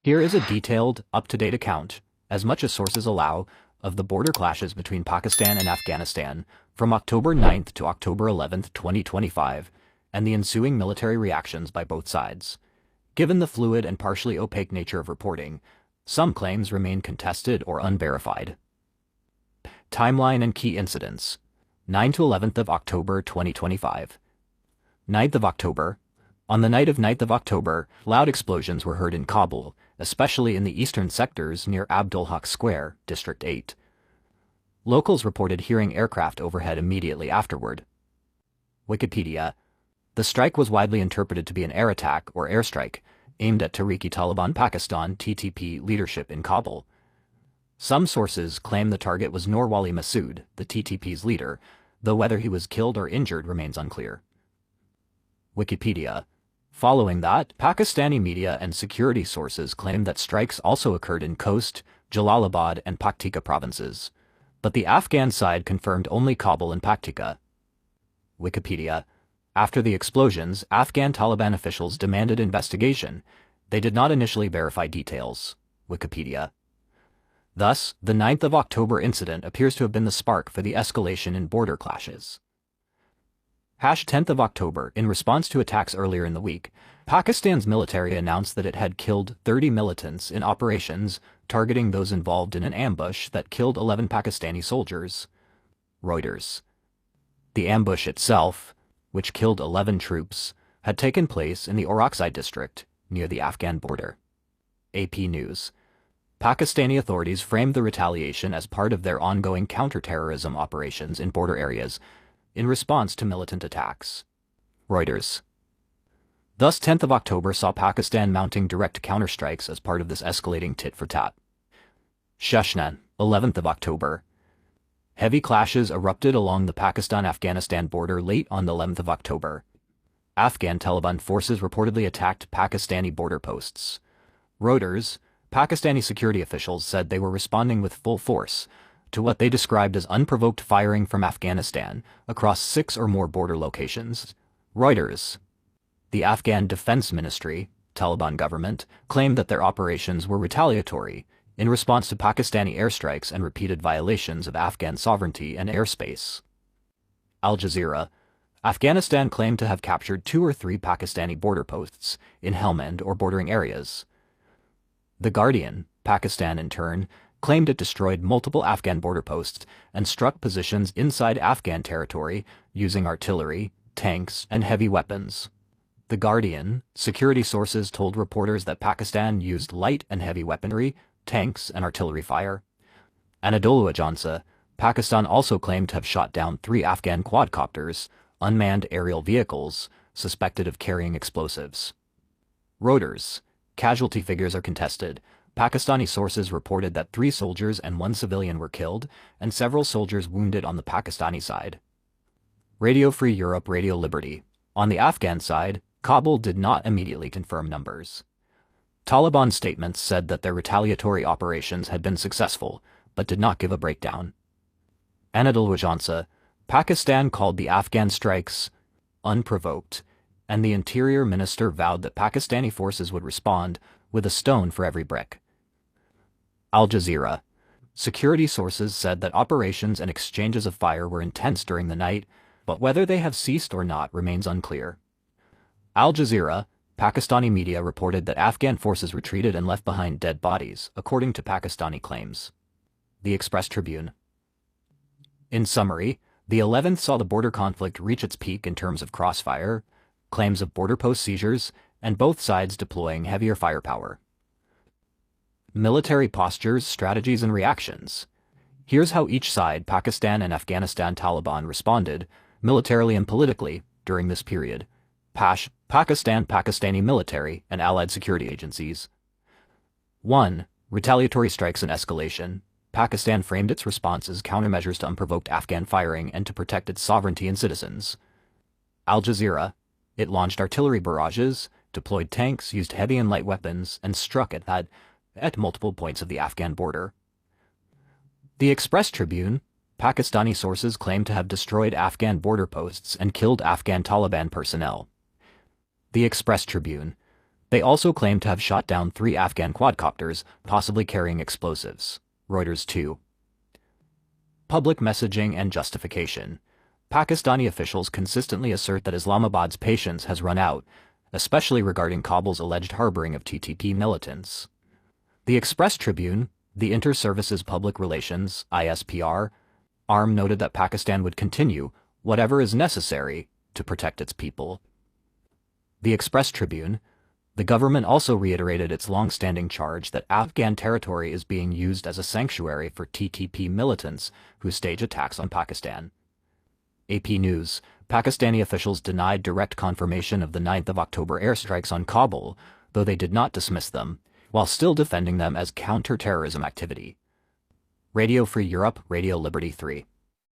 Here is a detailed, up-to-date account, as much as sources allow, of the border clashes between Pakistan and Afghanistan from October 9th to October 11th, 2025, and the ensuing military reactions by both sides. Given the fluid and partially opaque nature of reporting, some claims remain contested or unverified. Timeline and key incidents. 9 to 11th of October 2025. 9th of October. On the night of 9th of October, loud explosions were heard in Kabul, especially in the eastern sectors near Abdul Haq Square, District 8. Locals reported hearing aircraft overhead immediately afterward. Wikipedia. The strike was widely interpreted to be an air attack or airstrike, aimed at Tehrik-i-Taliban Pakistan (TTP) leadership in Kabul. Some sources claim the target was Norwali Masood, the TTP's leader, though whether he was killed or injured remains unclear. Wikipedia. Following that, Pakistani media and security sources claim that strikes also occurred in Khost, Jalalabad and Paktika provinces, but the Afghan side confirmed only Kabul and Paktika. Wikipedia. After the explosions, Afghan Taliban officials demanded investigation. They did not initially verify details. Wikipedia. Thus, the 9th of October incident appears to have been the spark for the escalation in border clashes. 10th of October. In response to attacks earlier in the week, Pakistan's military announced that it had killed 30 militants in operations targeting those involved in an ambush that killed 11 Pakistani soldiers. Reuters. The ambush itself, which killed 11 troops, had taken place in the Orakzai district, near the Afghan border. AP News. Pakistani authorities framed the retaliation as part of their ongoing counter-terrorism operations in border areas, in response to militant attacks. Reuters. Thus 10th of October saw Pakistan mounting direct counterstrikes as part of this escalating tit-for-tat. Shashnan, 11th of October. Heavy clashes erupted along the Pakistan-Afghanistan border late on the 11th of October. Afghan Taliban forces reportedly attacked Pakistani border posts. Reuters. Pakistani security officials said they were responding with full force to what they described as unprovoked firing from Afghanistan across 6 or more border locations. Reuters. The Afghan Defense Ministry, Taliban government, claimed that their operations were retaliatory in response to Pakistani airstrikes and repeated violations of Afghan sovereignty and airspace. Al Jazeera. Afghanistan claimed to have captured 2 or 3 Pakistani border posts in Helmand or bordering areas. The Guardian, Pakistan in turn, claimed it destroyed multiple Afghan border posts and struck positions inside Afghan territory using artillery, tanks, and heavy weapons. The Guardian, security sources told reporters that Pakistan used light and heavy weaponry, tanks, and artillery fire. Anadolu Ajansa, Pakistan also claimed to have shot down 3 Afghan quadcopters, unmanned aerial vehicles, suspected of carrying explosives. Reuters. Casualty figures are contested. Pakistani sources reported that 3 soldiers and 1 civilian were killed, and several soldiers wounded on the Pakistani side. Radio Free Europe, Radio Liberty. On the Afghan side, Kabul did not immediately confirm numbers. Taliban statements said that their retaliatory operations had been successful, but did not give a breakdown. Anadolu Ajansa. Pakistan called the Afghan strikes unprovoked, and the Interior Minister vowed that Pakistani forces would respond with a stone for every brick. Al Jazeera. Security sources said that operations and exchanges of fire were intense during the night, but whether they have ceased or not remains unclear. Al Jazeera. Pakistani media reported that Afghan forces retreated and left behind dead bodies, according to Pakistani claims. The Express Tribune. In summary, the 11th saw the border conflict reach its peak in terms of crossfire, claims of border post seizures, and both sides deploying heavier firepower. Military postures, strategies, and reactions. Here's how each side, Pakistan and Afghanistan Taliban, responded, militarily and politically, during this period. Pakistan, Pakistani military, and allied security agencies. 1. Retaliatory strikes and escalation. Pakistan framed its response as countermeasures to unprovoked Afghan firing and to protect its sovereignty and citizens. Al Jazeera. It launched artillery barrages, deployed tanks, used heavy and light weapons, and struck at multiple points of the Afghan border. The Express Tribune. Pakistani sources claim to have destroyed Afghan border posts and killed Afghan Taliban personnel. The Express Tribune. They also claim to have shot down 3 Afghan quadcopters, possibly carrying explosives. Reuters 2. Public messaging and justification. Pakistani officials consistently assert that Islamabad's patience has run out, especially regarding Kabul's alleged harboring of TTP militants. The Express Tribune, the Inter-Services Public Relations (ISPR) arm, noted that Pakistan would continue, whatever is necessary, to protect its people. The Express Tribune. The government also reiterated its long-standing charge that Afghan territory is being used as a sanctuary for TTP militants who stage attacks on Pakistan. AP News. Pakistani officials denied direct confirmation of the 9th of October airstrikes on Kabul, though they did not dismiss them, while still defending them as counter-terrorism activity. Radio Free Europe, Radio Liberty 3.